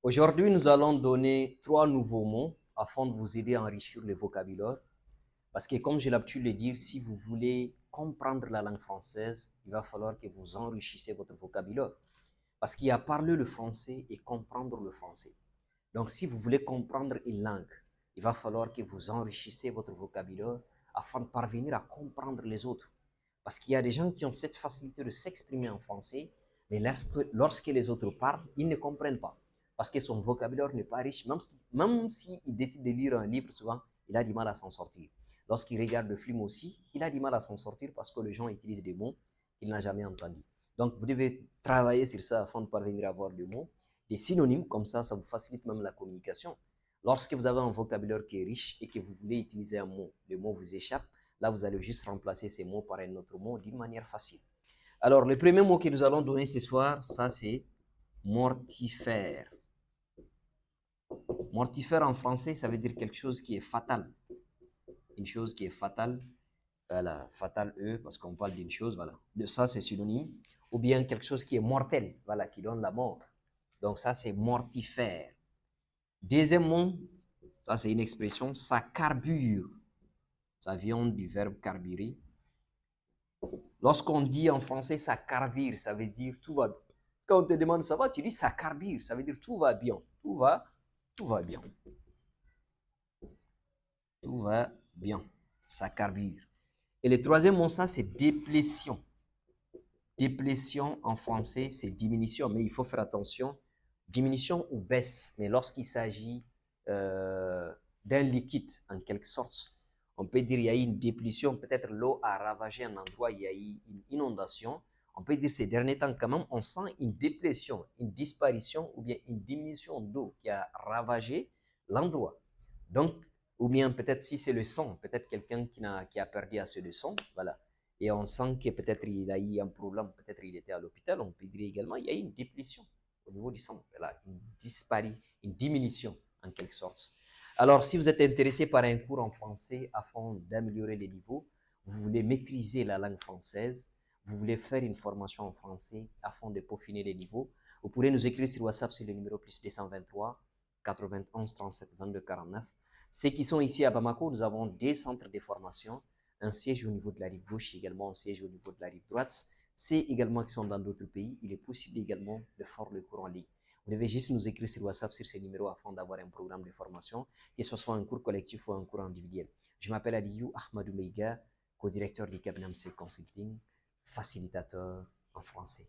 Aujourd'hui, nous allons donner 3 nouveaux mots afin de vous aider à enrichir le vocabulaire. Parce que comme j'ai l'habitude de dire, si vous voulez comprendre la langue française, il va falloir que vous enrichissez votre vocabulaire. Parce qu'il y a parler le français et comprendre le français. Donc, si vous voulez comprendre une langue, il va falloir que vous enrichissez votre vocabulaire afin de parvenir à comprendre les autres. Parce qu'il y a des gens qui ont cette facilité de s'exprimer en français, mais lorsque les autres parlent, ils ne comprennent pas. Parce que son vocabulaire n'est pas riche. Même s'il décide de lire un livre, souvent, il a du mal à s'en sortir. Lorsqu'il regarde le film aussi, il a du mal à s'en sortir parce que les gens utilisent des mots qu'il n'a jamais entendus. Donc, vous devez travailler sur ça afin de parvenir à avoir des mots, des synonymes, comme ça vous facilite même la communication. Lorsque vous avez un vocabulaire qui est riche et que vous voulez utiliser un mot, le mot vous échappe, là, vous allez juste remplacer ces mots par un autre mot d'une manière facile. Alors, le premier mot que nous allons donner ce soir, ça c'est mortifère. Mortifère en français, ça veut dire quelque chose qui est fatal. Une chose qui est fatale, voilà, fatal parce qu'on parle d'une chose, voilà. Ça c'est synonyme. Ou bien quelque chose qui est mortel, voilà, qui donne la mort. Donc ça c'est mortifère. Deuxième mot, ça c'est une expression, ça carbure. Ça vient du verbe carburer. Lorsqu'on dit en français ça carbure, ça veut dire tout va bien. Quand on te demande ça va, tu dis ça carbure, ça veut dire tout va bien. Tout va bien. Tout va bien. Ça carbure. Et le troisième mot, ça, c'est déplétion. Déplétion en français, c'est diminution, mais il faut faire attention. Diminution ou baisse, mais lorsqu'il s'agit d'un liquide, en quelque sorte, on peut dire qu'il y a eu une déplétion, peut-être l'eau a ravagé un endroit, il y a eu une inondation. On peut dire ces derniers temps, quand même, on sent une déplétion, une disparition ou bien une diminution d'eau qui a ravagé l'endroit. Donc, ou bien peut-être si c'est le sang, peut-être quelqu'un qui a perdu assez de sang, voilà. Et on sent que peut-être il a eu un problème, peut-être il était à l'hôpital, on peut dire également il y a eu une déplétion au niveau du sang, voilà, une diminution en quelque sorte. Alors, si vous êtes intéressé par un cours en français afin d'améliorer les niveaux, vous voulez maîtriser la langue française, vous voulez faire une formation en français afin de peaufiner les niveaux, vous pourrez nous écrire sur WhatsApp sur le numéro plus 223 91 37 22 49. Ceux qui sont ici à Bamako, nous avons des centres de formation, un siège au niveau de la rive gauche, également un siège au niveau de la rive droite. C'est également qui sont dans d'autres pays. Il est possible également de faire le cours en ligne. Vous devez juste nous écrire sur WhatsApp sur ce numéro afin d'avoir un programme de formation, que ce soit un cours collectif ou un cours individuel. Je m'appelle Aliou Ahmadou Meiga, co-directeur du cabinet MC Consulting, facilitateur en français.